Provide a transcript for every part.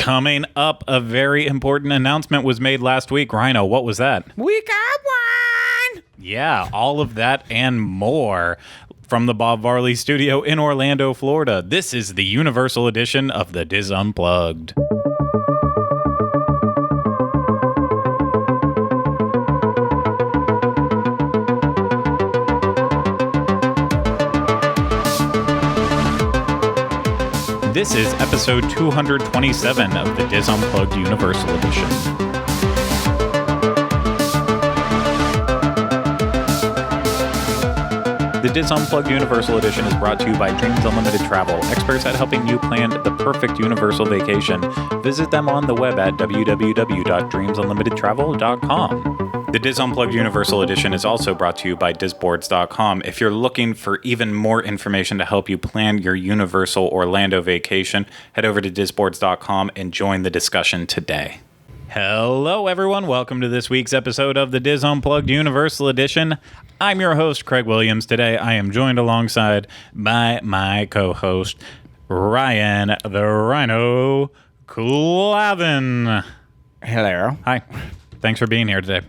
Coming up, a very important announcement was made last week. Ryno, what was that? We got one! Yeah, all of that and more from the Bob Varley studio in Orlando, Florida. This is the Universal edition of the Diz Unplugged. This is episode 227 of the Diz Unplugged Universal Edition. The Diz Unplugged Universal Edition is brought to you by Dreams Unlimited Travel, experts at helping you plan the perfect Universal vacation. Visit them on the web at www.dreamsunlimitedtravel.com. The Diz Unplugged Universal Edition is also brought to you by DizBoards.com. If you're looking for even more information to help you plan your Universal Orlando vacation, head over to DizBoards.com and join the discussion today. Hello, everyone. Welcome to this week's episode of the Diz Unplugged Universal Edition. I'm your host, Craig Williams. Today, I am joined alongside by my co-host, Ryan the Ryno Clavin. Hello. Hi. Thanks for being here today.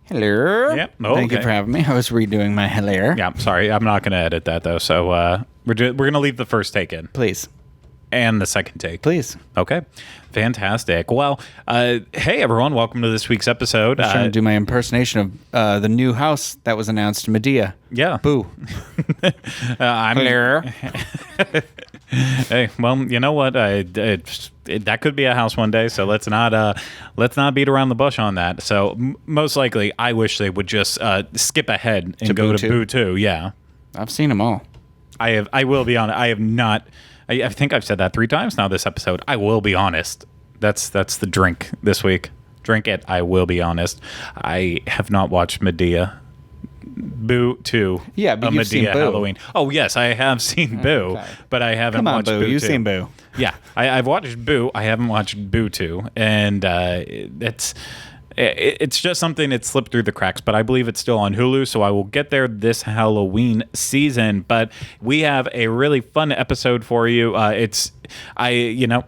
Hello. Yep. Thank you for having me. I was redoing my hello. Yeah, sorry. I'm not going to edit that, though. So we're going to leave the first take in. Please. And the second take. Please. Okay. Fantastic. Well, hey, everyone. Welcome to this week's episode. I was trying to do my impersonation of the new house that was announced, Medea. Yeah. Boo. Hello. Hey, well, you know what? That could be a house one day, so let's not beat around the bush on that. So most likely, I wish they would just skip ahead and go to Boo 2. Yeah, I've seen them all. I will be honest. I have not. I think I've said that 3 times now this episode. I will be honest. That's the drink this week. Drink it. I will be honest. I have not watched Medea. Boo 2. Yeah, but you've Medea seen Boo. Halloween. Oh, yes, I have seen Boo, okay. But I haven't watched Boo 2. You've seen Boo. Yeah, I've watched Boo. I haven't watched Boo 2, and it's just something that slipped through the cracks, but I believe it's still on Hulu, so I will get there this Halloween season. But we have a really fun episode for you.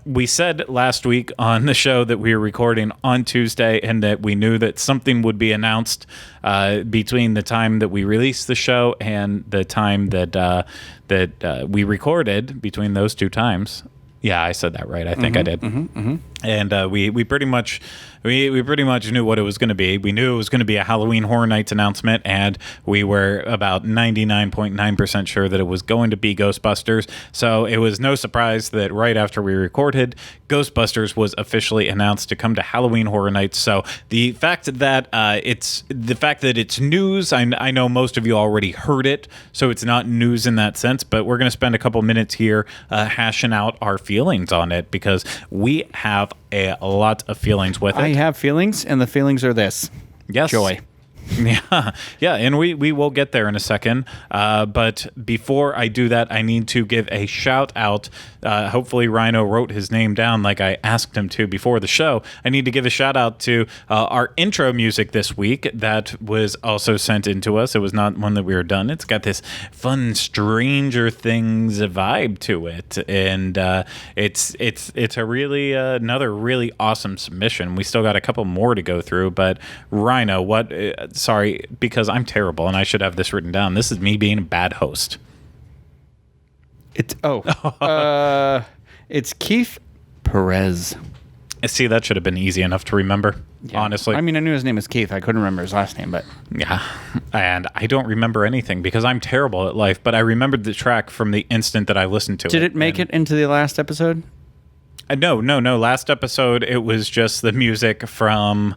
We said last week on the show that we were recording on Tuesday and that we knew that something would be announced between the time that we released the show and the time that we recorded, between those 2 times. Yeah, I said that right. I think I did. And we pretty much knew what it was going to be. We knew it was going to be a Halloween Horror Nights announcement, and we were about 99.9% sure that it was going to be Ghostbusters. So it was no surprise that right after we recorded, Ghostbusters was officially announced to come to Halloween Horror Nights. So the fact that it's news, I know most of you already heard it, so it's not news in that sense. But we're going to spend a couple minutes here hashing out our feelings on it, because we have a lot of feelings with it. I have feelings, and the feelings are this. Yes. Joy. Yeah, and we will get there in a second. But before I do that, I need to give a shout out. Hopefully Ryno wrote his name down like I asked him to before the show. I need to give a shout out to our intro music this week that was also sent in to us. It was not one that we were done. It's got this fun Stranger Things vibe to it, and it's a really another really awesome submission. We still got a couple more to go through, but Ryno, what? Sorry, because I'm terrible and I should have this written down. This is me being a bad host. It's Keith Perez. See, that should have been easy enough to remember, honestly. I mean, I knew his name was Keith. I couldn't remember his last name, but... Yeah, and I don't remember anything because I'm terrible at life, but I remembered the track from the instant that I listened to it. Did it make it into the last episode? No. Last episode, it was just the music from...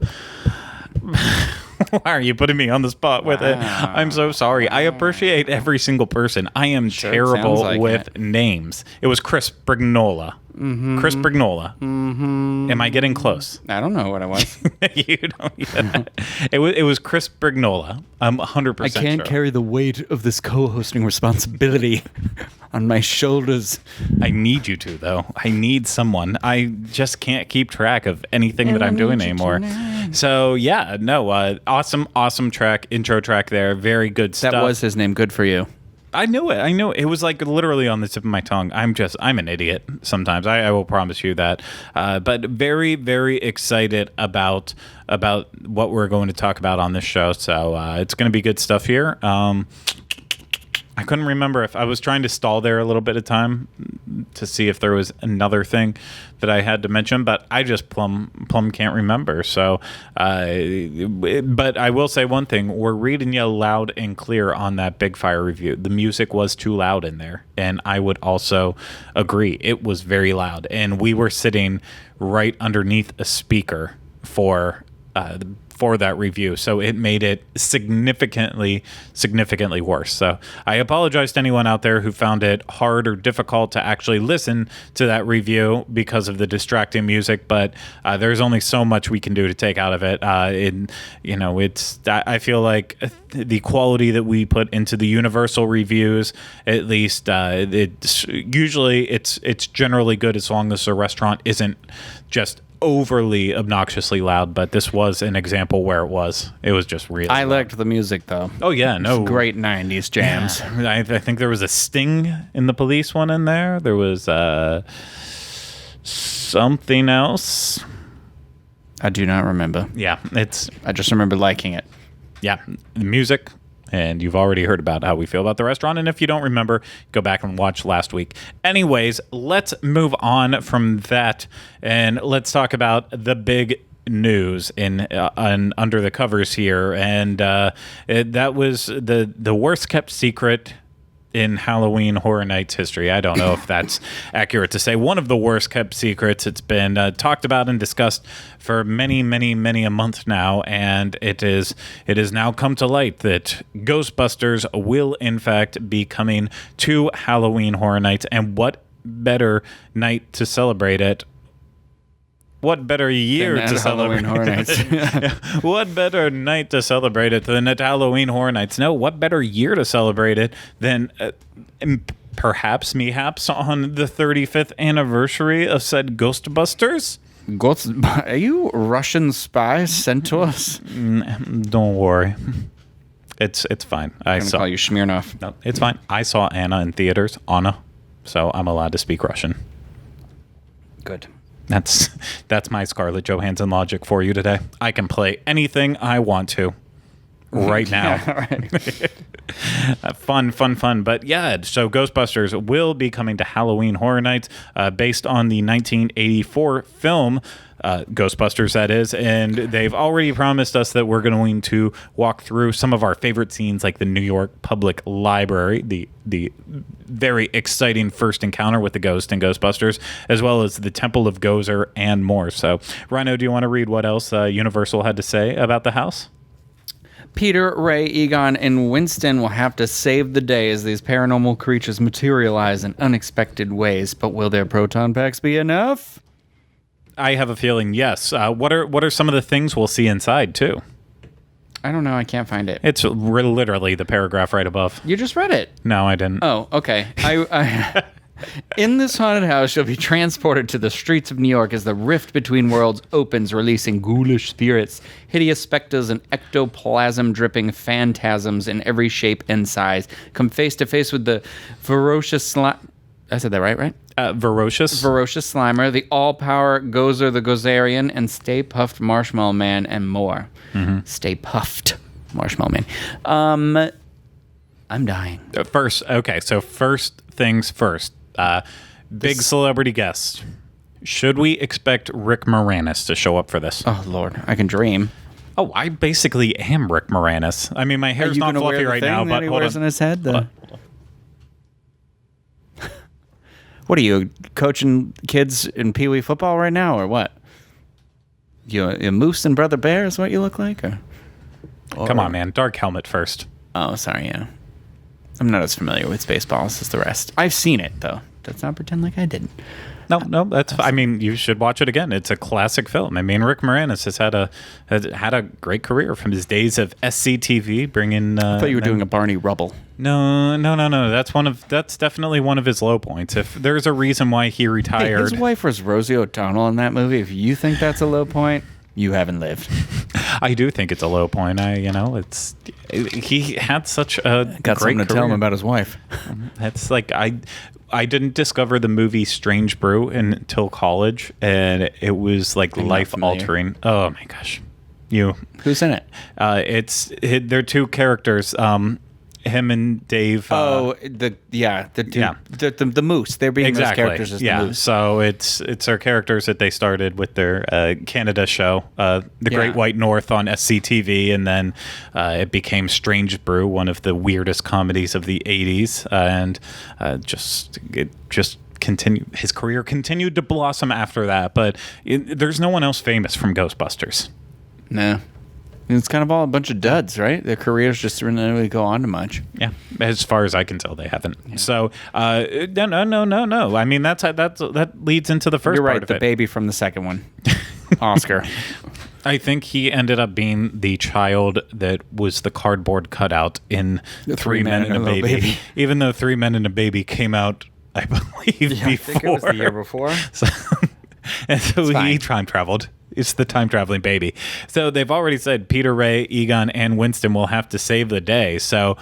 Why are you putting me on the spot with it? I'm so sorry. I appreciate every single person. I am terrible with names. It was Chris Brignola. Mm-hmm. Chris Brignola. Mm-hmm. Am I getting close? I don't know what it was. You don't. Yeah. It was Chris Brignola. I'm 100% sure. I can't carry the weight of this co-hosting responsibility on my shoulders. I need you to, though. I need someone. I just can't keep track of anything that I'm doing anymore. So, yeah, no, awesome track, intro track there. Very good stuff. That was his name. Good for you. I knew it. I knew it. It was like literally on the tip of my tongue. I'm an idiot sometimes. I will promise you that. But very, very excited about what we're going to talk about on this show. So it's going to be good stuff here. I couldn't remember if I was trying to stall there a little bit of time to see if there was another thing that I had to mention, but I just plumb can't remember. So, but I will say one thing: we're reading you loud and clear on that Big Fire review. The music was too loud in there, and I would also agree it was very loud, and we were sitting right underneath a speaker for that review, so it made it significantly worse. So I apologize to anyone out there who found it hard or difficult to actually listen to that review because of the distracting music, but there's only so much we can do to take out of it. I feel like the quality that we put into the Universal reviews, at least it's generally good as long as the restaurant isn't just overly obnoxiously loud, but this was an example where it was just really I loud. liked the music, though. Oh, yeah, no. Great 90s jams. Yeah. I think there was a Sting in the Police one in there. There was something else. I do not remember. Yeah, I just remember liking it. Yeah, the music, and you've already heard about how we feel about the restaurant. And if you don't remember, go back and watch last week. Anyways, let's move on from that, and let's talk about the big news in under the covers here. And that was the worst kept secret in Halloween Horror Nights history. I don't know if that's accurate to say. One of the worst kept secrets. It's been talked about and discussed for many a month now, and it has now come to light that Ghostbusters will in fact be coming to Halloween Horror Nights. And what better night to celebrate it? What better year to celebrate Horror Nights? What better night to celebrate it than at Halloween Horror Nights? No, what better year to celebrate it than perhaps on the 35th anniversary of said Ghostbusters? Are you Russian spies sent to us? Don't worry. It's fine. I'm going to call you Smirnov. No, it's fine. I saw Anna in theaters, Anna, so I'm allowed to speak Russian. Good. That's my Scarlett Johansson logic for you today. I can play anything I want to right now. Fun. But yeah, so Ghostbusters will be coming to Halloween Horror Nights based on the 1984 film Ghostbusters, that is, and they've already promised us that we're going to walk through some of our favorite scenes, like the New York Public Library, the very exciting first encounter with the ghost in Ghostbusters, as well as the Temple of Gozer and more. So, Ryno, do you want to read what else Universal had to say about the house? Peter, Ray, Egon, and Winston will have to save the day as these paranormal creatures materialize in unexpected ways. But will their proton packs be enough? I have a feeling yes. What are some of the things we'll see inside too? I don't know. I can't find it. It's literally the paragraph right above. You just read it. No, I didn't. Oh, okay. I in this haunted house, you'll be transported to the streets of New York as the rift between worlds opens, releasing ghoulish spirits, hideous specters, and ectoplasm-dripping phantasms in every shape and size. Come face to face with the ferocious slime. I said that right? Ferocious Slimer, the all-power Gozer the Gozerian, and Stay Puffed Marshmallow Man, and more. Mm-hmm. Stay Puffed Marshmallow Man. I'm dying. First things first. Big celebrity guest. Should we expect Rick Moranis to show up for this? Oh, Lord. I can dream. Oh, I basically am Rick Moranis. I mean, my hair's not fluffy right now, but hold on. In his head? What are you, coaching kids in Pee Wee football right now, or what? You a Moose and Brother Bear is what you look like? Or Come on, man. Dark helmet first. Oh, sorry, yeah. I'm not as familiar with Spaceballs as the rest. I've seen it, though. Let's not pretend like I didn't. No, that's. I mean, you should watch it again. It's a classic film. I mean, Rick Moranis has had a great career from his days of SCTV, bringing. I thought you were doing a Barney Rubble. No. That's definitely one of his low points. If there's a reason why he retired, Hey, his wife was Rosie O'Donnell in that movie. If you think that's a low point, you haven't lived. I do think it's a low point. He had such a Got great something to tell him career. about his wife. That's like I didn't discover the movie Strange Brew until college, and it was like I'm not life familiar. altering. Oh my gosh, you. Who's in it? They're two characters. Him and Dave. The moose. They're being those characters as the moose. So it's our characters that they started with their Canada show, The Great White North on SCTV, and then it became Strange Brew, one of the weirdest comedies of the '80s, and just continued. His career continued to blossom after that, but there's no one else famous from Ghostbusters. No. It's kind of all a bunch of duds, right? Their careers just didn't really go on to much. Yeah, as far as I can tell, they haven't. Yeah. So, no. I mean, that leads into the first You're part right, of the it. baby from the second one. Oscar. I think he ended up being the child that was the cardboard cutout in Three Men and a Baby. Even though 3 Men and a Baby came out, I believe, before. I think it was the year before. So he time traveled. It's the time traveling baby. So they've already said Peter, Ray, Egon, and Winston will have to save the day. So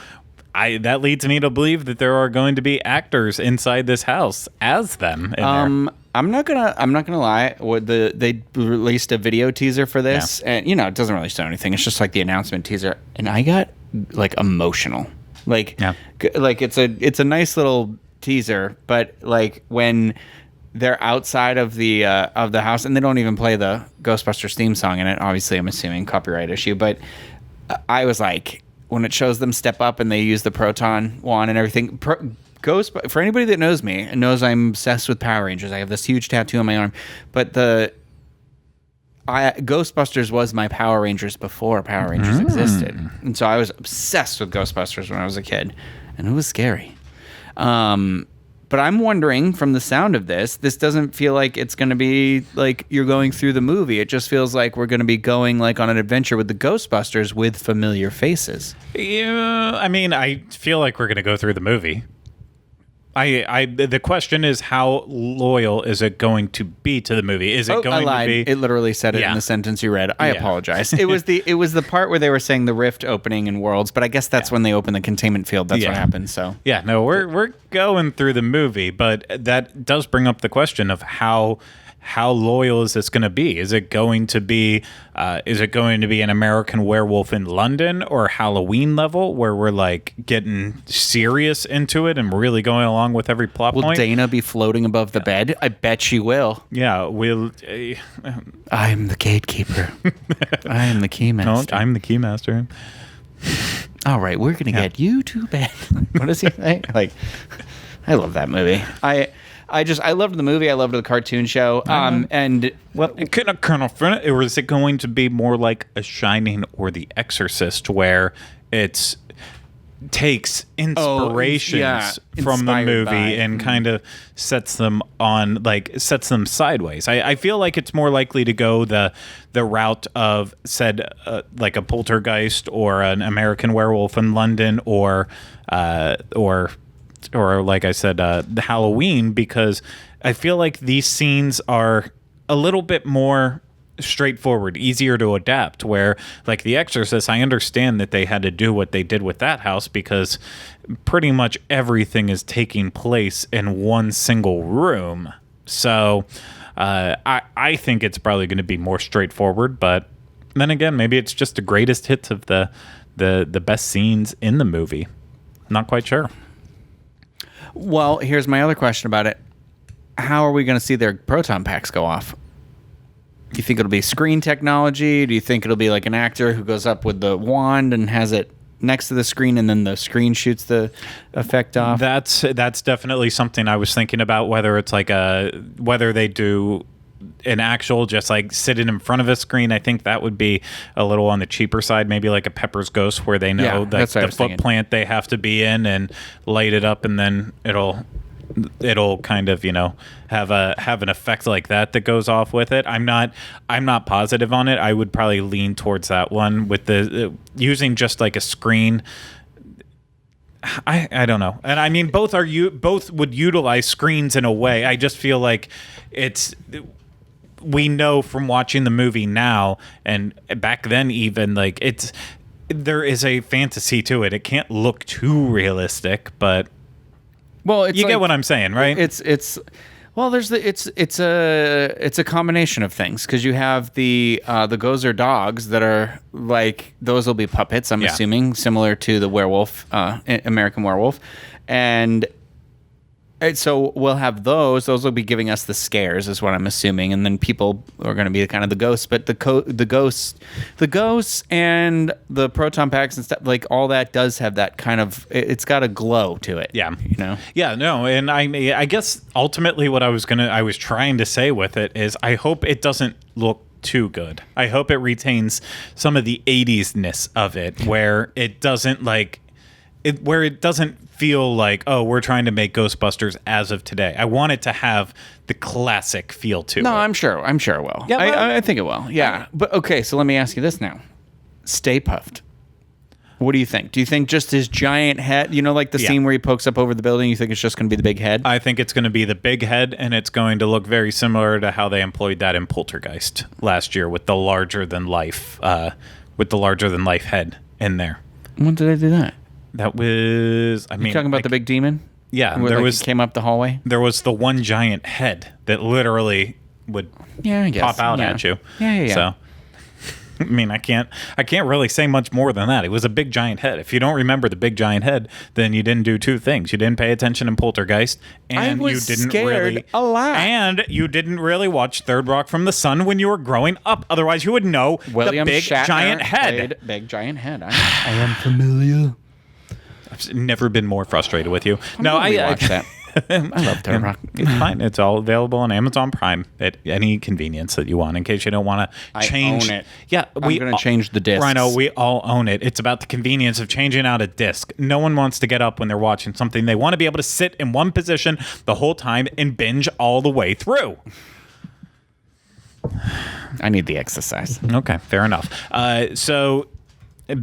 that leads me to believe that there are going to be actors inside this house as them. I'm not gonna lie. They released a video teaser for this, and it doesn't really show anything. It's just like the announcement teaser, and I got like emotional. Like it's a nice little teaser, but like when they're outside of the house, and they don't even play the Ghostbusters theme song in it. Obviously, I'm assuming copyright issue, but I was like, when it shows them step up and they use the proton wand and everything. For anybody that knows me and knows I'm obsessed with Power Rangers, I have this huge tattoo on my arm. But Ghostbusters was my Power Rangers before Power Rangers existed, and so I was obsessed with Ghostbusters when I was a kid, and it was scary. But I'm wondering, from the sound of this doesn't feel like it's going to be like you're going through the movie. It just feels like we're going to be going like on an adventure with the Ghostbusters with familiar faces. Yeah, I mean, I feel like we're going to go through the movie. The question is, how loyal is it going to be to the movie? Is it going to be? It literally said it in the sentence you read. I apologize. It was the part where they were saying the rift opening in Worlds, but I guess that's when they open the containment field. That's what happened. So we're going through the movie, but that does bring up the question of how loyal is this going to be? Is it going to be an American Werewolf in London or Halloween level where we're like getting serious into it and really going along with every plot point? Will Dana be floating above the bed? I bet she will. Yeah, we'll. I'm the gatekeeper. I am the keymaster. I'm the keymaster. All right, we're gonna get you to bed. What does he say? Like, I love that movie. I loved the movie. I loved the cartoon show. And Colonel Flynn, or is it going to be more like a Shining or The Exorcist, where it takes inspirations from the movie and kind of sets them sideways? I feel like it's more likely to go the route of like a Poltergeist or an American Werewolf in London or like I said, the Halloween, because I feel like these scenes are a little bit more straightforward, easier to adapt, where like The Exorcist, I understand that they had to do what they did with that house because pretty much everything is taking place in one single room. So I think it's probably going to be more straightforward, but then again, maybe it's just the greatest hits of the best scenes in the movie. Not quite sure. Well, here's my other question about it. How are we going to see their proton packs go off? Do you think it'll be screen technology? Do you think it'll be like an actor who goes up with the wand and has it next to the screen and then the screen shoots the effect off? That's definitely something I was thinking about, whether it's like whether they do an actual just like sitting in front of a screen. I think that would be a little on the cheaper side, maybe like a Pepper's Ghost, where they know the foot plant they have to be in and light it up, and then it'll kind of have an effect like that goes off with it. I'm not positive on it. I would probably lean towards that one with the using just like a screen. I don't know. And I mean, both would utilize screens in a way. I just feel like we know from watching the movie now and back then even, like, there is a fantasy to it. It can't look too realistic, but well, it's you get what I'm saying, right? Well, it's a combination of things, because you have the Gozer dogs that are like, those will be puppets, I'm assuming, similar to the werewolf, American Werewolf, and so we'll have those. Those will be giving us the scares, is what I'm assuming, and then people are going to be kind of the ghosts. But the ghosts and the proton packs and stuff, like, all that does have that kind of. It's got a glow to it. Yeah, you know. Yeah, no, and I guess ultimately what I was trying to say with it is, I hope it doesn't look too good. I hope it retains some of the 80s-ness of it, where it doesn't where it doesn't feel like, oh, we're trying to make Ghostbusters as of today. I want it to have the classic feel to it. No, I'm sure it will. Yeah, I think it will. Yeah. But okay, so let me ask you this now. Stay Puffed. What do you think? Do you think just his giant head, like the scene where he pokes up over the building, you think it's just going to be the big head? I think it's going to be the big head, and it's going to look very similar to how they employed that in Poltergeist last year with the larger than life head in there. When did I do that? That was, you talking about the big demon? Yeah, where, he came up the hallway. There was the one giant head that literally would pop out at you. Yeah. So, I mean, I can't really say much more than that. It was a big giant head. If you don't remember the big giant head, then you didn't do two things. You didn't pay attention in Poltergeist, and you didn't really a lot. And you didn't really watch Third Rock from the Sun when you were growing up. Otherwise, you would know William the big Shatner giant head. Big giant head. I am familiar. I've never been more frustrated with you. I watch that. I love Third Rock. It's fine. It's all available on Amazon Prime at any convenience that you want, in case you don't want to change. I own it. Yeah, I'm going to change the discs. Ryno, we all own it. It's about the convenience of changing out a disc. No one wants to get up when they're watching something. They want to be able to sit in one position the whole time and binge all the way through. I need the exercise. Okay, fair enough. So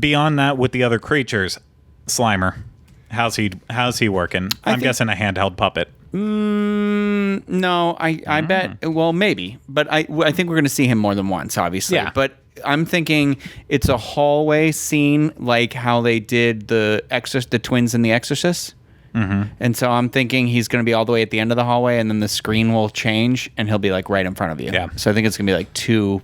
beyond that, with the other creatures, Slimer, how's he working? I'm guessing a handheld puppet. No, I bet. Well, maybe, but I think we're going to see him more than once, obviously. Yeah. But I'm thinking it's a hallway scene, like how they did the twins in The Exorcist. Mm-hmm. And so I'm thinking he's going to be all the way at the end of the hallway, and then the screen will change, and he'll be like right in front of you. Yeah. So I think it's going to be like two.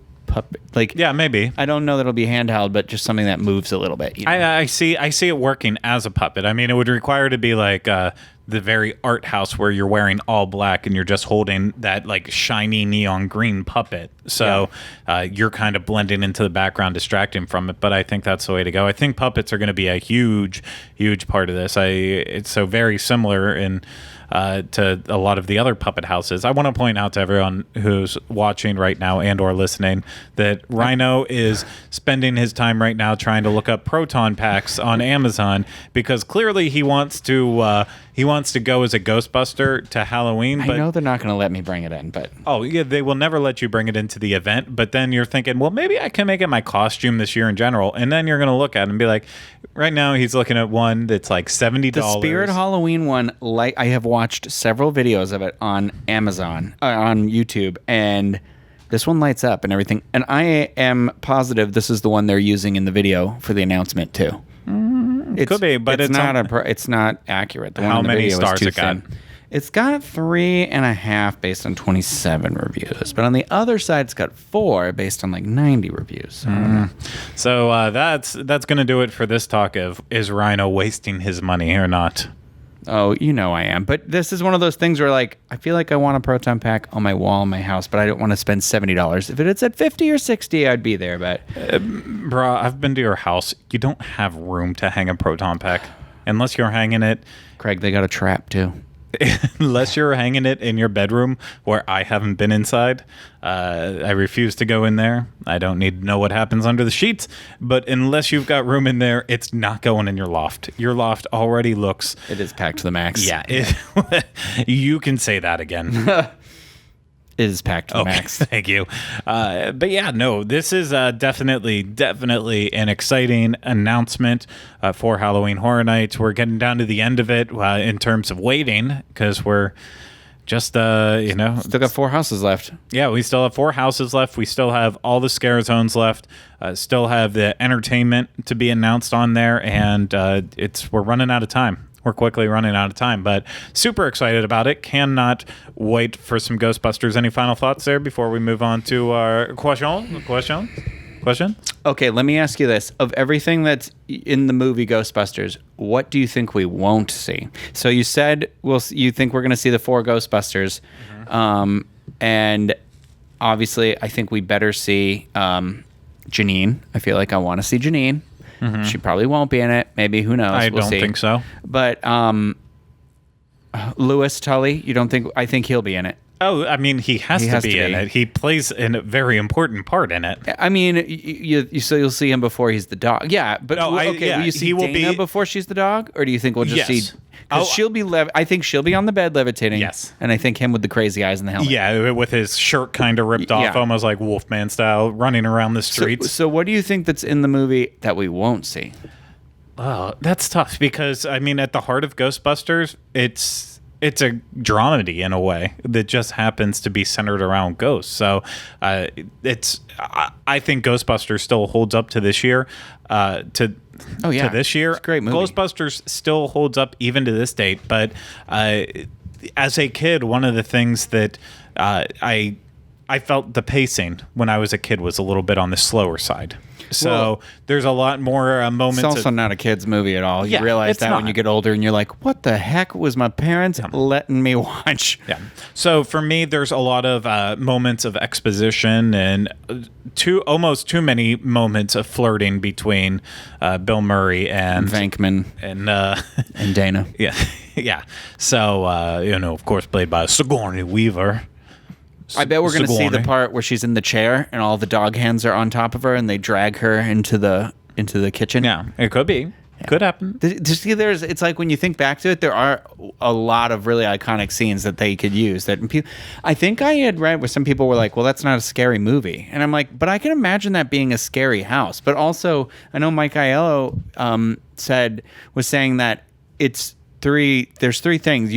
Yeah, maybe. I don't know that it'll be handheld, but just something that moves a little bit. I see it working as a puppet. I mean, it would require to be like the very art house where you're wearing all black and you're just holding that like shiny neon green puppet. So you're kind of blending into the background, distracting from it. But I think that's the way to go. I think puppets are going to be a huge, huge part of this. It's so very similar to a lot of the other puppet houses. I want to point out to everyone who's watching right now and or listening that Ryno is spending his time right now trying to look up proton packs on Amazon, because clearly he wants to go as a Ghostbuster to Halloween. But I know they're not going to let me bring it in, but they will never let you bring it into the event. But then you're thinking, well, maybe I can make it my costume this year in general, and then you're going to look at it and be like, right now he's looking at one that's like $70. The Spirit Halloween one, like, I have watched several videos of it on Amazon, on YouTube, and this one lights up and everything. And I am positive this is the one they're using in the video for the announcement too. It could be, but it's not accurate. The one how in the many video stars too it got? thin. It's got 3.5 based on 27 reviews, but on the other side, it's got 4 based on like 90 reviews. So that's going to do it for this talk of, is Ryno wasting his money or not? Oh, I am. But this is one of those things where, like, I feel like I want a proton pack on my wall in my house, but I don't want to spend $70. If it's at 50 or 60, I'd be there. But bro, I've been to your house. You don't have room to hang a proton pack unless you're hanging it. Craig, they got a trap too. Unless you're hanging it in your bedroom where I haven't been inside. I refuse to go in there. I don't need to know what happens under the sheets. But unless you've got room in there, it's not going in your loft. Your loft already looks... It is packed to the max. Yeah. You can say that again. It is packed to the max. Thank you. But yeah, no, this is definitely an exciting announcement for Halloween Horror Nights. We're getting down to the end of it in terms of waiting, because we're just Still got 4 houses left. Yeah, we still have 4 houses left. We still have all the scare zones left. Still have the entertainment to be announced on there, and we're running out of time. We're quickly running out of time, but super excited about it. Cannot wait for some Ghostbusters. Any final thoughts there before we move on to our question? Okay, let me ask you this. Of everything that's in the movie Ghostbusters, what do you think we won't see? So you said you think we're going to see the 4 Ghostbusters. And obviously I think we better see Janine. I feel like I want to see Janine. She probably won't be in it. Maybe, who knows? I don't think so. But Louis Tully, you don't think? I think he'll be in it. Oh, I mean, he has to be in it. He plays a very important part in it. I mean, you'll see him before he's the dog. Yeah, but will you see Dana before she's the dog, or do you think we'll just see? Because she'll be. I think she'll be on the bed levitating. Yes, and I think him with the crazy eyes and the helmet. Yeah, with his shirt kind of ripped off, almost like Wolfman style, running around the streets. So what do you think that's in the movie that we won't see? Oh, that's tough because I mean, at the heart of Ghostbusters, it's a dramedy in a way that just happens to be centered around ghosts. So I think Ghostbusters still holds up to this year. To this year, it's a great movie. Ghostbusters still holds up even to this date. But as a kid, one of the things that I felt the pacing when I was a kid was a little bit on the slower side. So there's a lot more moments. It's also not a kid's movie at all. You realize that when you get older and you're like, what the heck was my parents letting me watch? Yeah. So for me, there's a lot of moments of exposition and almost too many moments of flirting between Bill Murray and Venkman and Dana. Yeah. Yeah. So, of course, played by Sigourney Weaver. I bet we're going to see the part where she's in the chair and all the dog hands are on top of her and they drag her into the kitchen. Yeah, it could be. Yeah. Could happen. It's like when you think back to it, there are a lot of really iconic scenes that they could use. I think I had read where some people were like, well, that's not a scary movie. And I'm like, but I can imagine that being a scary house. But also, I know Mike Aiello was saying that there's 3 things.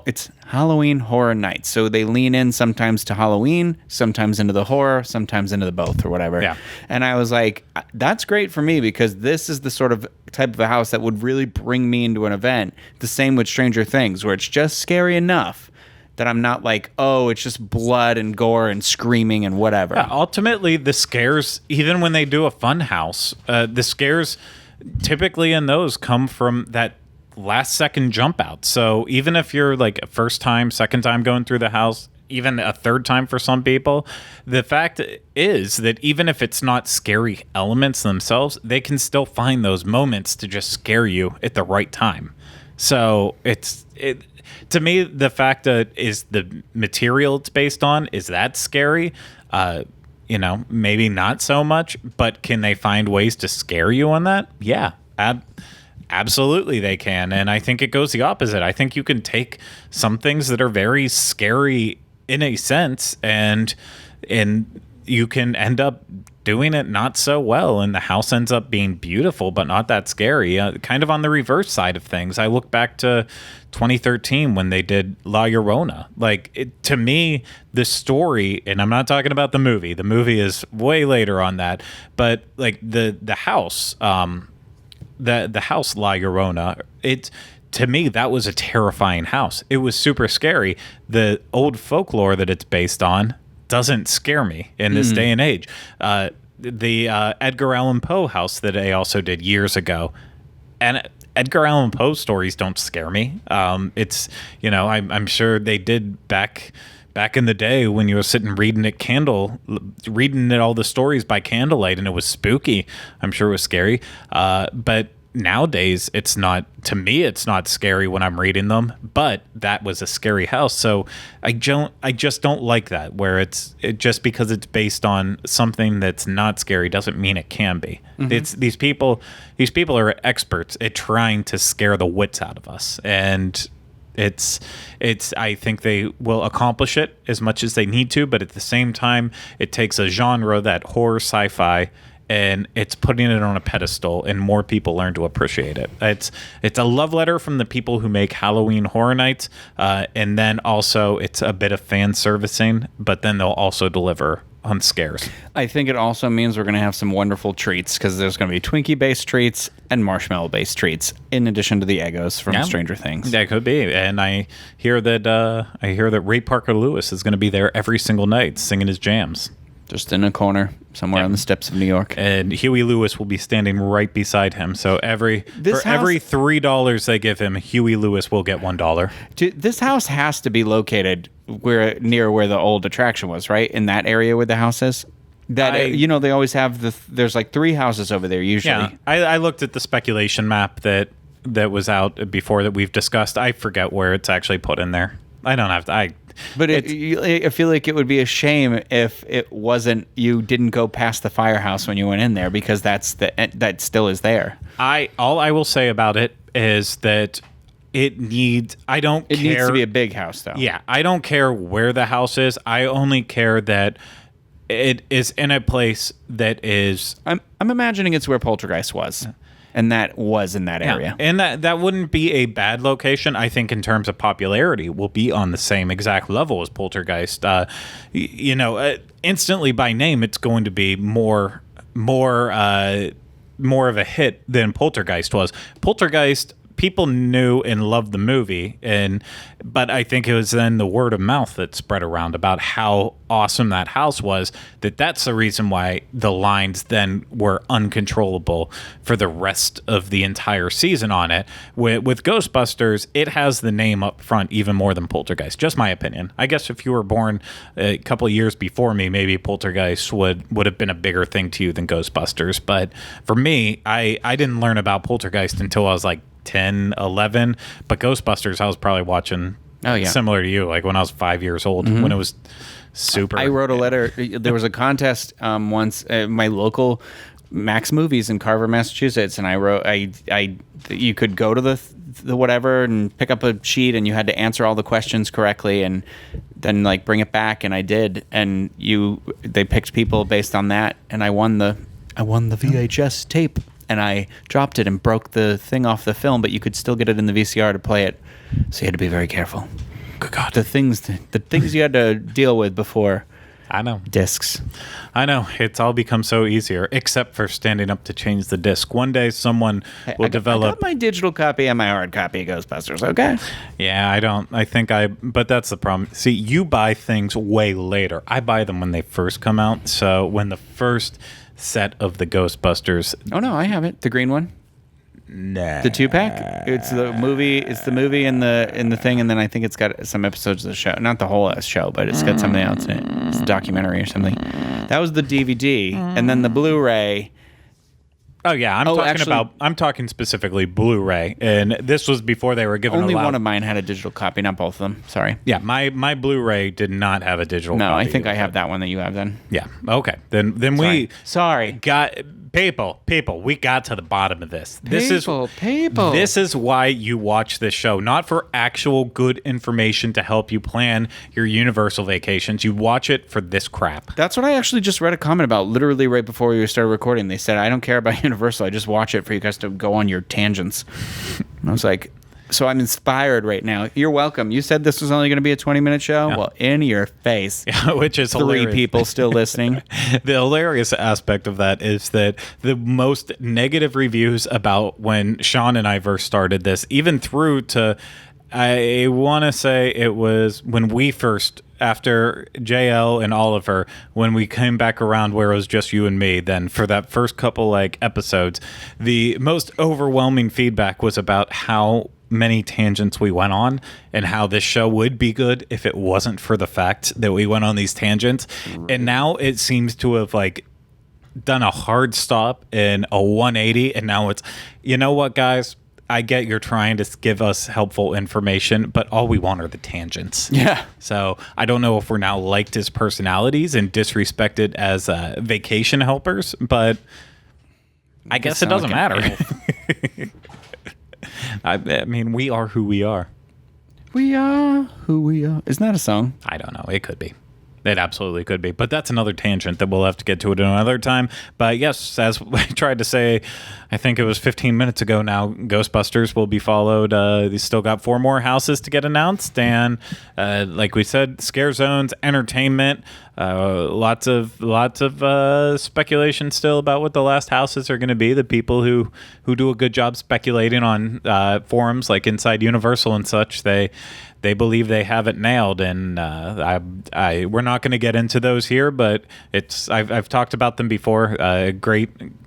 It's Halloween Horror Nights. So they lean in sometimes to Halloween, sometimes into the horror, sometimes into the both or whatever. Yeah. And I was like, that's great for me because this is the sort of type of a house that would really bring me into an event. The same with Stranger Things, where it's just scary enough that I'm not like, oh, it's just blood and gore and screaming and whatever. Yeah, ultimately, the scares, even when they do a fun house, the scares typically in those come from that last second jump out. So even if you're like a first time, second time going through the house, even a third time for some people, the fact is that even if it's not scary elements themselves, they can still find those moments to just scare you at the right time. So to me, the fact that is the material it's based on, is that scary? Maybe not so much, but can they find ways to scare you on that? Yeah, absolutely they can. And I think it goes the opposite. I think you can take some things that are very scary in a sense and you can end up doing it not so well, and the house ends up being beautiful but not that scary. Kind of on the reverse side of things, I look back to 2013 when they did La Llorona. To me, the story, and I'm not talking about the movie is way later on that, but like the house, the house La Llorona, to me, that was a terrifying house. It was super scary. The old folklore that it's based on doesn't scare me in this day and age. The Edgar Allan Poe house that I also did years ago, and Edgar Allan Poe stories don't scare me. I'm sure they did back in the day when you were sitting reading all the stories by candlelight, and it was spooky. I'm sure it was scary. But nowadays, it's not scary when I'm reading them, but that was a scary house. So I just don't like that, where just because it's based on something that's not scary doesn't mean it can be. Mm-hmm. These people are experts at trying to scare the wits out of us, and I think they will accomplish it as much as they need to, but at the same time, it takes a genre, that horror sci-fi, and it's putting it on a pedestal, and more people learn to appreciate it. It's a love letter from the people who make Halloween Horror Nights, and then also it's a bit of fan servicing, but then they'll also deliver on scares. I think it also means we're going to have some wonderful treats, because there's going to be Twinkie-based treats and marshmallow-based treats, in addition to the Eggos from Stranger Things. That could be. And I hear that Ray Parker Lewis is going to be there every single night singing his jams. Just in a corner somewhere on the steps of New York. And Huey Lewis will be standing right beside him. So every $3 they give him, Huey Lewis will get $1. This house has to be located near where the old attraction was, right? In that area where the house is? They always have there's like 3 houses over there usually. Yeah, I looked at the speculation map that was out before that we've discussed. I forget where it's actually put in there. I don't have to. But I feel like it would be a shame if it wasn't. You didn't go past the firehouse when you went in there, because that still is there. All I will say about it is that it needs. It needs to be a big house, though. Yeah, I don't care where the house is. I only care that it is in a place that is. I'm imagining it's where Poltergeist was. And that was in that area. And that wouldn't be a bad location. I think in terms of popularity, will be on the same exact level as Poltergeist. Instantly by name, it's going to be more of a hit than Poltergeist was. Poltergeist, people knew and loved the movie, but I think it was then the word of mouth that spread around about how awesome that house was, that's the reason why the lines then were uncontrollable for the rest of the entire season on it. With Ghostbusters, it has the name up front even more than Poltergeist. Just my opinion. I guess if you were born a couple of years before me, maybe Poltergeist would have been a bigger thing to you than Ghostbusters. But for me, I didn't learn about Poltergeist until I was like 10, 11, but Ghostbusters I was probably watching similar to you, like when I was 5 years old, when it was super. I wrote a letter. There was a contest once at my local Max Movies in Carver, Massachusetts, and I wrote, you could go to the whatever and pick up a sheet, and you had to answer all the questions correctly, and then like bring it back, and I did, and they picked people based on that, and I won the VHS tape. And I dropped it and broke the thing off the film, but you could still get it in the VCR to play it. So you had to be very careful. Good God. The things you had to deal with before. I know. Discs. I know. It's all become so easier, except for standing up to change the disc. One day someone will develop. I got my digital copy and my hard copy of Ghostbusters, okay? Yeah, I don't. But that's the problem. See, you buy things way later. I buy them when they first come out. So when the first set of the Ghostbusters. Oh no, I have it. The green one. Nah. The 2-pack. It's the movie. It's the movie in the thing, and then I think it's got some episodes of the show. Not the whole show, but it's got something else in it. It's a documentary or something. That was the DVD, and then the Blu-ray. Oh yeah, I'm talking specifically Blu-ray, and this was before they were given. Only one of mine had a digital copy, not both of them. Sorry. Yeah, my Blu-ray did not have a digital. No, copy. I think I have that one that you have. Then. Yeah. Okay. Then we. Sorry. Got people. We got to the bottom of this. People. This is why you watch this show, not for actual good information to help you plan your Universal vacations. You watch it for this crap. That's what I actually just read a comment about. Literally right before we started recording, they said, "I don't care about Universal. I just watch it for you guys to go on your tangents." And I was like, so I'm inspired right now. You're welcome. You said this was only going to be a 20-minute show? Yeah. Well, in your face. Yeah, which is hilarious. 3 people still listening. The hilarious aspect of that is that the most negative reviews about when Sean and I first started this, even through to, I want to say it was when we first, after JL and Oliver, when we came back around where it was just you and me, then for that first couple episodes, the most overwhelming feedback was about how many tangents we went on and how this show would be good if it wasn't for the fact that we went on these tangents. Right. And now it seems to have done a hard stop in a 180, and now it's, you know what, guys? I get you're trying to give us helpful information, but all we want are the tangents. Yeah. So I don't know if we're now liked as personalities and disrespected as vacation helpers, but I guess it doesn't matter. I mean, we are who we are. We are who we are. Isn't that a song? I don't know. It could be. It absolutely could be. But that's another tangent that we'll have to get to it another time. But yes, as I tried to say, I think it was 15 minutes ago now, Ghostbusters will be followed. They still got 4 more houses to get announced. And like we said, scare zones, entertainment, lots of speculation still about what the last houses are going to be. The people who do a good job speculating on forums like Inside Universal and such, they believe they have it nailed, and we're not going to get into those here, but I've talked about them before.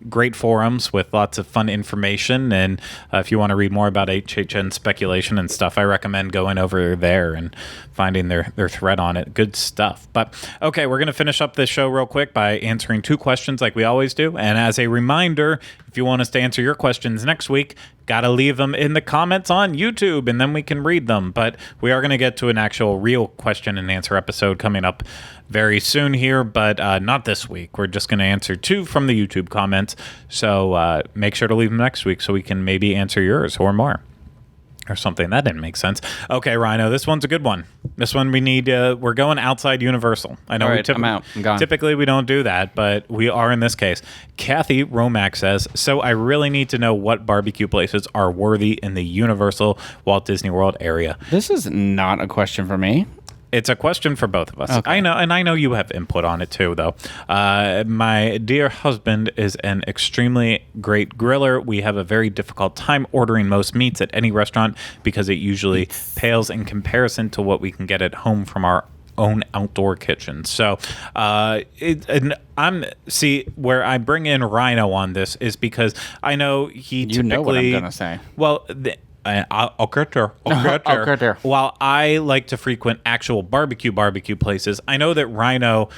Great forums with lots of fun information, and if you want to read more about HHN speculation and stuff, I recommend going over there and finding their thread on it. Good stuff. But okay, we're going to finish up this show real quick by answering 2 questions like we always do, and as a reminder, if you want us to answer your questions next week, gotta leave them in the comments on YouTube, and then we can read them. But we are going to get to an actual real question and answer episode coming up very soon here, but not this week. We're just going to answer 2 from the YouTube comments. So make sure to leave them next week so we can maybe answer yours or more. Or something. That didn't make sense. Okay, Ryno, this one's a good one. This one we need, we're going outside Universal. I know I'm out. I'm gone. Typically we don't do that, but we are in this case. Kathy Romack says, so I really need to know what barbecue places are worthy in the Universal Walt Disney World area. This is not a question for me. It's a question for both of us. Okay. I know, and I know you have input on it too, though. My dear husband is an extremely great griller. We have a very difficult time ordering most meats at any restaurant because it usually pales in comparison to what we can get at home from our own outdoor kitchen. So, and where I bring in Ryno on this is because I know he typically. You know what I'm gonna say. Well. I'll get there. I'll get there. While I like to frequent actual barbecue places, I know that Ryno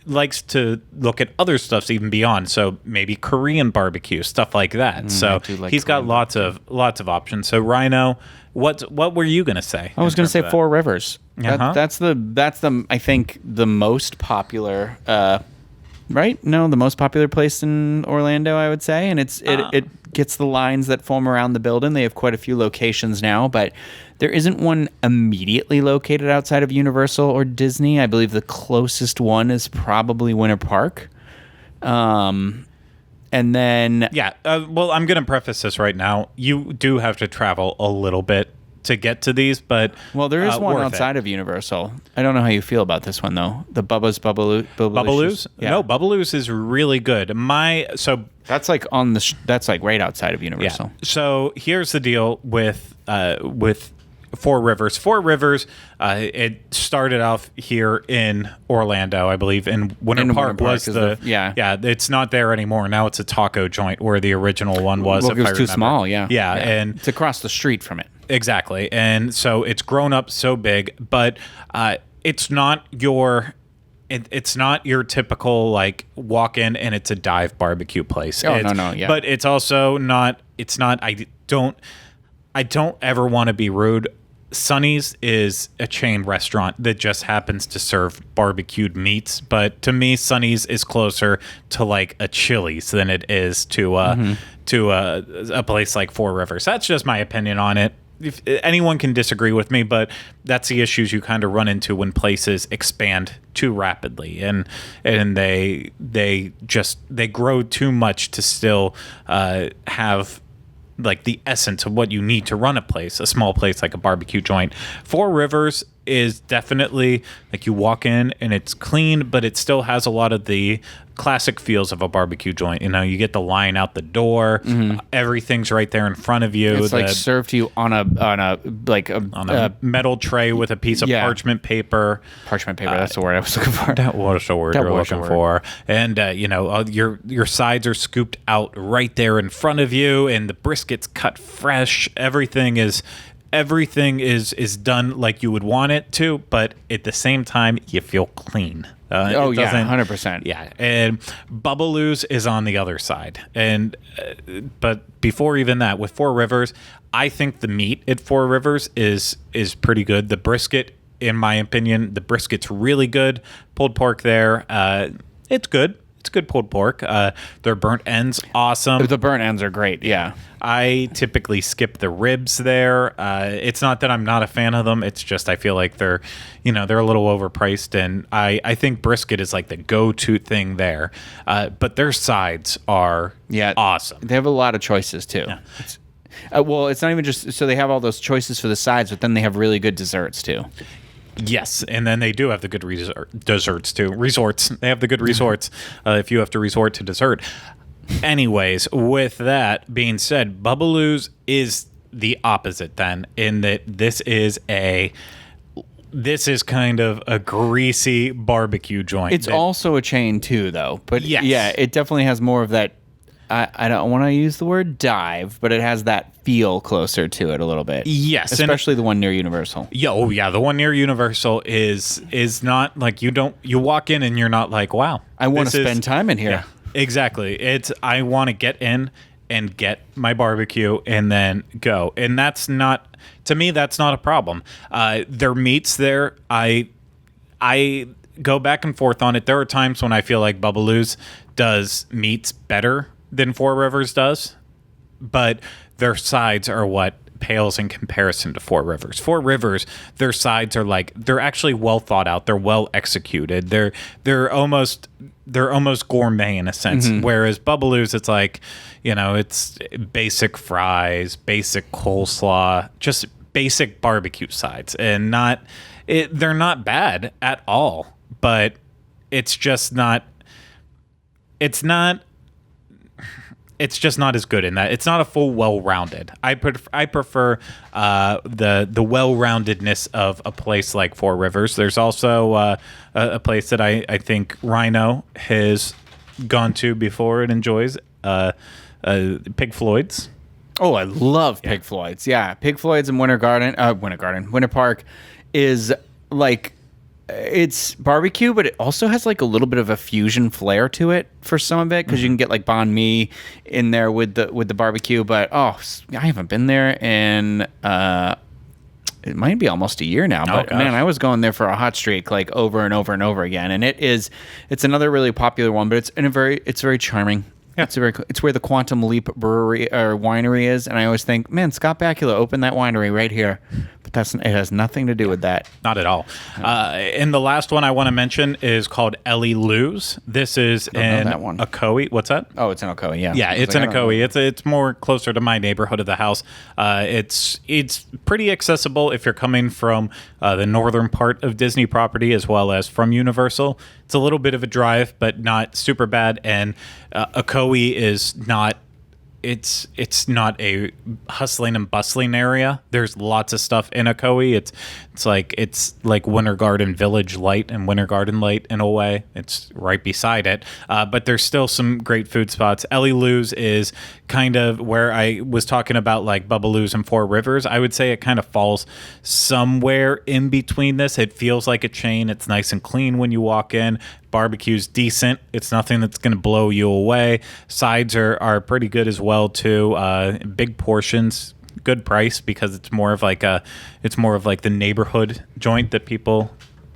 likes to look at other stuffs even beyond. So maybe Korean barbecue, stuff like that. So he's got lots of options. So Ryno, what were you gonna say? I was gonna say Four Rivers. Uh-huh. That's the I think the most popular. Right? No, the most popular place in Orlando, I would say, and it gets the lines that form around the building. They have quite a few locations now, but there isn't one immediately located outside of Universal or Disney. I believe the closest one is probably Winter Park. And then well, I'm going to preface this right now. You do have to travel a little bit to get to these, but there is one outside of Universal. I don't know how you feel about this one though. The Bubba's Bubbaloo's? Yeah. No, Bubbaloo's is really good. That's like that's like right outside of Universal. Yeah. So here's the deal with Four Rivers. Four Rivers, it started off here in Orlando, I believe, and Winter Park was it's not there anymore. Now it's a taco joint where the original one was. Well, it was too small, yeah, and it's across the street from it. Exactly, and so it's grown up so big, but it's not your. It's not your typical like walk in and it's a dive barbecue place. Yeah. But it's also not. It's not. I don't ever want to be rude. Sonny's is a chain restaurant that just happens to serve barbecued meats, but to me, Sonny's is closer to like a Chili's than it is to a place like Four Rivers. That's just my opinion on it. If anyone can disagree with me, but that's the issues you kind of run into when places expand too rapidly and they grow too much to still have like the essence of what you need to run a small place like a barbecue joint. Four Rivers is definitely like you walk in and it's clean, but it still has a lot of the classic feels of a barbecue joint. You know, you get the line out the door, everything's right there in front of you. It's like served to you on a metal tray with a piece of parchment paper. Parchment paper, that's the word I was looking for. That was the word you're looking for. And your sides are scooped out right there in front of you, and the brisket's cut fresh. Everything is done like you would want it to, but at the same time, you feel clean. 100%. Yeah, and Bubbaloo's is on the other side. And but before even that, with Four Rivers, I think the meat at Four Rivers is pretty good. The brisket, in my opinion, the brisket's really good. Pulled pork there, it's good. good pulled pork. Their burnt ends, awesome. The burnt ends are great. Yeah. I typically skip the ribs there. It's not that I'm not a fan of them. It's just I feel like they're a little overpriced, and I think brisket is like the go-to thing there. But their sides are awesome. They have a lot of choices too. Yeah. Well, it's not even just so they have all those choices for the sides, but then they have really good desserts too. Yes, and then they do have the good desserts too. Resorts. They have the good resorts if you have to resort to dessert. Anyways, with that being said, Bubbaloo's is the opposite then, in that this is kind of a greasy barbecue joint. It's also a chain too, though. But yes. Yeah, it definitely has more of that. I don't want to use the word dive, but it has that feel closer to it a little bit. Yes, especially the one near Universal. Yeah, the one near Universal is not like you walk in and you're not like, wow, I want to spend time in here. Yeah, exactly. I want to get in and get my barbecue and then go, and that's not a problem. Their meats there, I go back and forth on it. There are times when I feel like Bubbaloo's does meats better than Four Rivers does, but their sides are what pales in comparison to Four Rivers. Four Rivers, their sides are they're actually well thought out. They're well executed. They're almost gourmet in a sense. Mm-hmm. Whereas Bubbaloo's, it's like, it's basic fries, basic coleslaw, just basic barbecue sides, and they're not bad at all, but it's just not as good in that it's not a full well-rounded. I prefer the well-roundedness of a place like Four Rivers. There's also a place that I think Ryno has gone to before and enjoys, Pig Floyd's. Oh, I love Pig Floyd's. Yeah, Pig Floyd's in Winter Park is like, it's barbecue, but it also has like a little bit of a fusion flair to it for some of it, because you can get like banh mi in there with the barbecue. But I haven't been there in it might be almost a year now. But man, I was going there for a hot streak, like over and over and over again. And it's another really popular one, but it's very charming. Yeah. It's where the Quantum Leap brewery or winery is, and I always think, man, Scott Bakula opened that winery right here, but it has nothing to do with that. Not at all. And the last one I want to mention is called Ellie Lou's. This is in Ocoee. What's that? Oh, it's in Ocoee. Yeah. Yeah, it's in Ocoee. It's more closer to my neighborhood of the house. It's pretty accessible if you're coming from the northern part of Disney property as well as from Universal. It's a little bit of a drive, but not super bad. And Ocoee is not. It's not a hustling and bustling area. There's lots of stuff in Ocoee. It's like Winter Garden Village Light and Winter Garden Light in a way. It's right beside it. But there's still some great food spots. Ellie Lou's is kind of where I was talking about, like Bubbaloo's and Four Rivers. I would say it kind of falls somewhere in between this. It feels like a chain. It's nice and clean when you walk in. Barbecue's decent. It's nothing that's going to blow you away. Sides are pretty good as well too. Big portions, good price, because it's more of like the neighborhood joint that people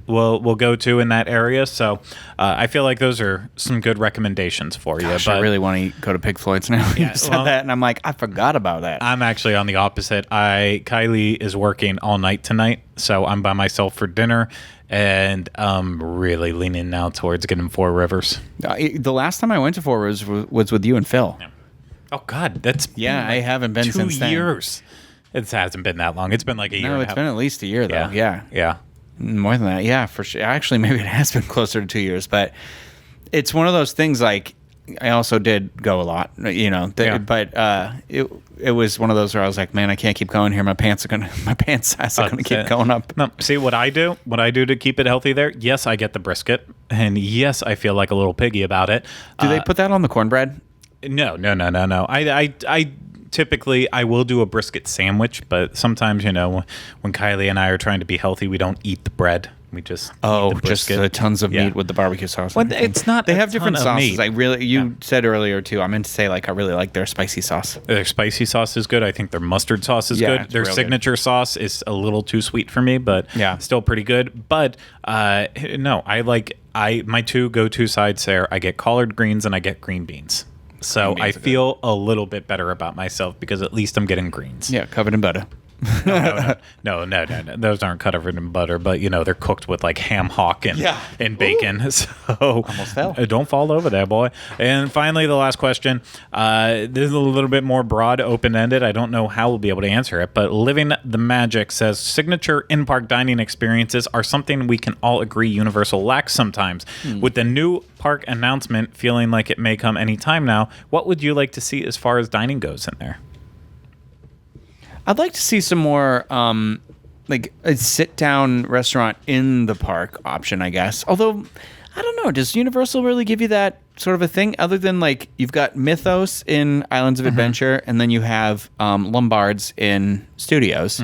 will go to in that area. So I feel like those are some good recommendations for you. But I really want to go to Pig Floyd's now. You said that, and I'm like, I forgot about that. I'm actually on the opposite. Kylie is working all night tonight, so I'm by myself for dinner. And I'm really leaning now towards getting Four Rivers. The last time I went to Four Rivers was with you and Phil. Yeah. Oh, God. I haven't been since 2 years. It hasn't been that long. It's been like a year. No, it's been at least a year, though. Yeah. More than that. Yeah, for sure. Actually, maybe it has been closer to 2 years. But it's one of those things, like, I also did go a lot, but it was one of those where I was like, man, I can't keep going here. My pants size are gonna keep going up. No, see what I do to keep it healthy there. Yes, I get the brisket, and yes, I feel like a little piggy about it. Do they put that on the cornbread? No. I typically I will do a brisket sandwich, but sometimes when Kylie and I are trying to be healthy, we don't eat the bread. We just just tons of meat with the barbecue sauce. Well, it's not. They a have different ton of sauces. meat. You said earlier too. I meant to say I really like their spicy sauce. Their spicy sauce is good. I think their mustard sauce is good. Their signature sauce is a little too sweet for me, but still pretty good. But no, my two go-to sides there. I get collard greens and I get green beans. So I feel a little bit better about myself because at least I'm getting greens. Yeah, covered in butter. No. Those aren't covered in butter, but they're cooked with like ham hock and bacon. Ooh. So almost fell. Don't fall over there, boy. And finally, the last question. This is a little bit more broad, open-ended. I don't know how we'll be able to answer it, but Living the Magic says signature in-park dining experiences are something we can all agree Universal lacks sometimes. With the new park announcement feeling like it may come anytime now, what would you like to see as far as dining goes in there? I'd like to see some more, like a sit-down restaurant in the park option, I guess. Although, I don't know, does Universal really give you that sort of a thing? Other than like you've got Mythos in Islands of Adventure, and then you have Lombards in Studios.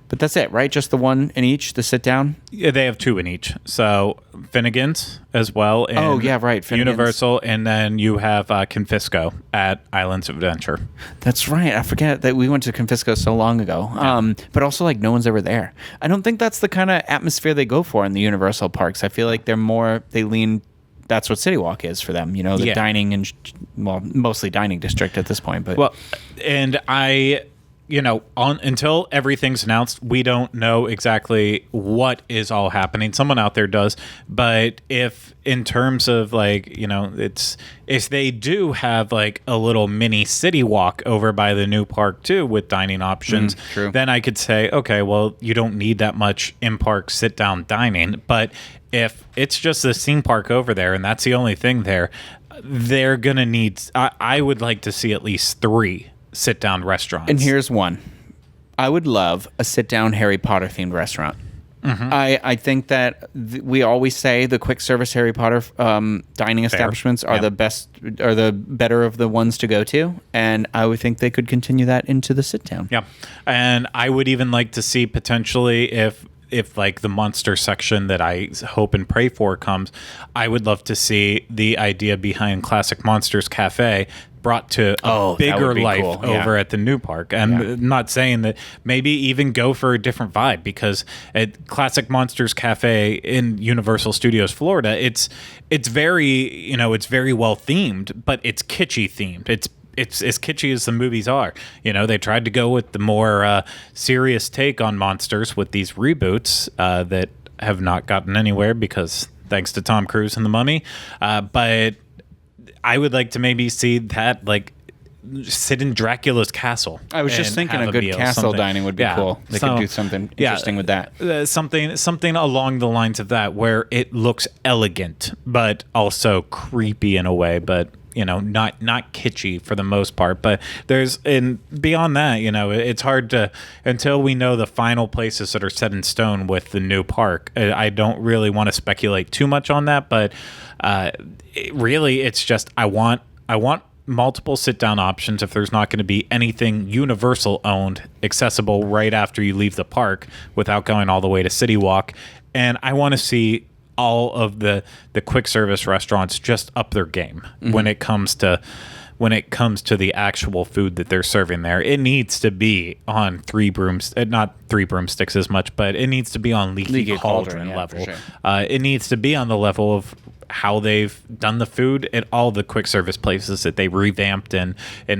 But that's it, right? Just the one in each, the sit-down? Yeah, they have two in each. So Finnegan's as well in Finnegan's. Universal, and then you have Confisco at Islands of Adventure. That's right. I forget that we went to Confisco so long ago. But also, like, no one's ever there. I don't think that's the kind of atmosphere they go for in the Universal parks. I feel like they lean... That's what City Walk is for them, the dining and, mostly dining district at this point. But and until everything's announced, we don't know exactly what is all happening. Someone out there does, but if in terms of if they do have like a little mini City Walk over by the new park too with dining options, then I could say, okay, well, you don't need that much in-park sit-down dining. But if it's just the theme park over there and that's the only thing there, they're gonna need. I would like to see at least 3 sit-down restaurants. And here's one. I would love a sit-down Harry Potter themed restaurant. I think that we always say the quick service Harry Potter dining establishments are the best, are the better of the ones to go to, and I would think they could continue that into the sit-down. Yeah, and I would even like to see potentially if like the monster section that I hope and pray for comes, I would love to see the idea behind Classic Monsters Cafe brought to a bigger life over at the new park. I'm not saying that, maybe even go for a different vibe, because at Classic Monsters Cafe in Universal Studios Florida, it's very it's very well themed, but it's kitschy themed. It's as kitschy as the movies are. They tried to go with the more serious take on monsters with these reboots that have not gotten anywhere because thanks to Tom Cruise and The Mummy. But I would like to maybe see that, like, sit in Dracula's castle. I was just thinking a good castle dining would be cool. They could do something interesting with that. Something along the lines of that, where it looks elegant, but also creepy in a way, but not kitschy for the most part. But beyond that, it's hard to, until we know the final places that are set in stone with the new park. I don't really want to speculate too much on that, but really, it's just I want multiple sit-down options if there's not going to be anything Universal owned accessible right after you leave the park without going all the way to City Walk. And I want to see all of the quick service restaurants just up their game when it comes to the actual food that they're serving there. It needs to be on not 3 broomsticks as much, but it needs to be on leaky cauldron level. Sure. It needs to be on the level of how they've done the food at all the quick service places that they revamped and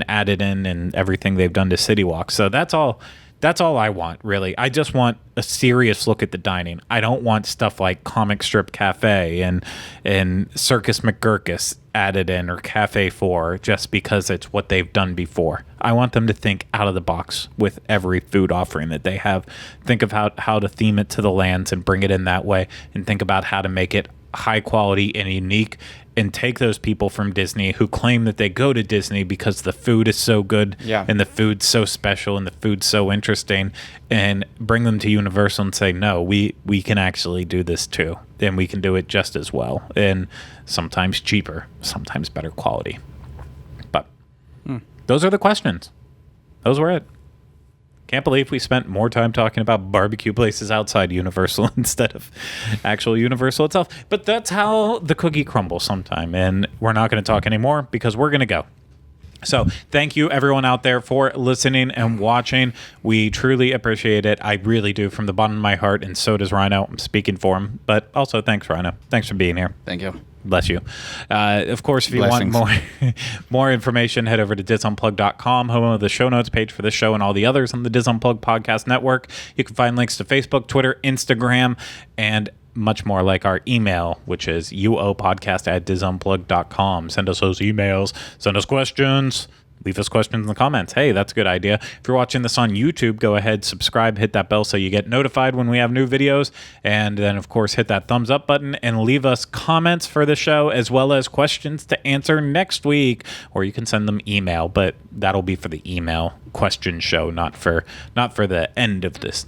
added in, and everything they've done to City Walk. So that's all I want, really. I just want a serious look at the dining. I don't want stuff like Comic Strip Cafe and Circus McGurkus added in, or Cafe 4, just because it's what they've done before. I want them to think out of the box with every food offering that they have. Think of how to theme it to the lands and bring it in that way, and think about how to make it high quality and unique, and take those people from Disney who claim that they go to Disney because the food is so good and the food's so special and the food's so interesting, and bring them to Universal and say, no, we can actually do this too, and we can do it just as well, and sometimes cheaper, sometimes better quality. But those are the questions. Those were it. Can't believe we spent more time talking about barbecue places outside Universal instead of actual Universal itself. But that's how the cookie crumbles sometime. And we're not going to talk anymore because we're going to go. So thank you, everyone out there, for listening and watching. We truly appreciate it. I really do, from the bottom of my heart, and so does Ryno. I'm speaking for him. But also, thanks, Ryno. Thanks for being here. Thank you. Bless you. Of course, if you Blessings. want more information, head over to disunplug.com, home of the show notes page for this show and all the others on the Dis Unplugged podcast network. You can find links to Facebook, Twitter, Instagram, and much more, like our email, which is uopodcast@disunplugged.com. Send us those emails. Send us questions. Leave us questions in the comments. Hey, that's a good idea. If you're watching this on YouTube, go ahead, subscribe, hit that bell so you get notified when we have new videos. And then, of course, hit that thumbs up button and leave us comments for the show, as well as questions to answer next week. Or you can send them email, but that'll be for the email question show, not for the end of this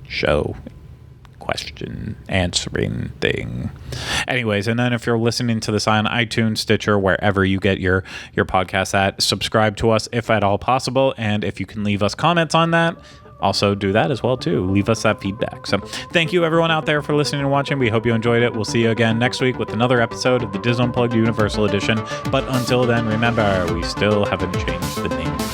show question answering thing. Anyways, and then if you're listening to this on iTunes, Stitcher, wherever you get your podcasts at, subscribe to us if at all possible. And if you can leave us comments on that, also do that as well too. Leave us that feedback. So thank you, everyone out there, for listening and watching. We hope you enjoyed it. We'll see you again next week with another episode of the Dis Unplugged Universal Edition. But until then, remember, we still haven't changed the name.